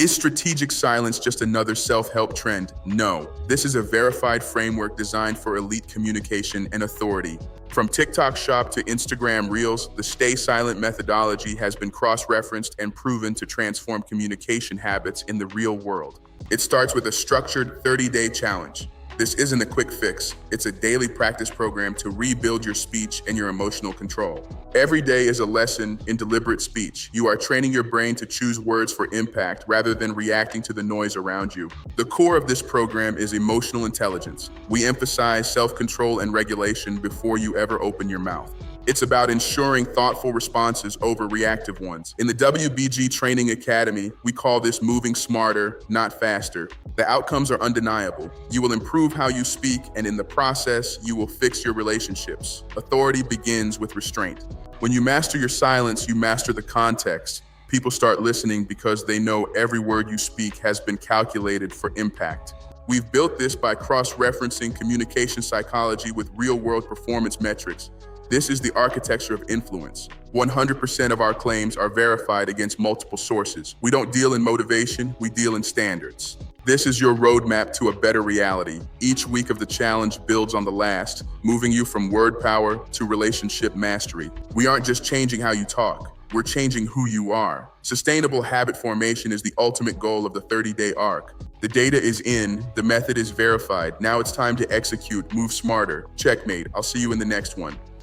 Is strategic silence just another self-help trend? No. This is a verified framework designed for elite communication and authority. From TikTok Shop to Instagram Reels, the Stay Silent methodology has been cross-referenced and proven to transform communication habits in the real world. It starts with a structured 30-day challenge. This isn't a quick fix. It's a daily practice program to rebuild your speech and your emotional control. Every day is a lesson in deliberate speech. You are training your brain to choose words for impact rather than reacting to the noise around you. The core of this program is emotional intelligence. We emphasize self-control and regulation before you ever open your mouth. It's about ensuring thoughtful responses over reactive ones. In the WBG Training Academy, we call this moving smarter, not faster. The outcomes are undeniable. You will improve how you speak, and in the process, you will fix your relationships. Authority begins with restraint. When you master your silence, you master the context. People start listening because they know every word you speak has been calculated for impact. We've built this by cross-referencing communication psychology with real-world performance metrics. This is the architecture of influence. 100% of our claims are verified against multiple sources. We don't deal in motivation, we deal in standards. This is your roadmap to a better reality. Each week of the challenge builds on the last, moving you from word power to relationship mastery. We aren't just changing how you talk, we're changing who you are. Sustainable habit formation is the ultimate goal of the 30-day arc. The data is in, the method is verified. Now it's time to execute, move smarter. Checkmate. I'll see you in the next one.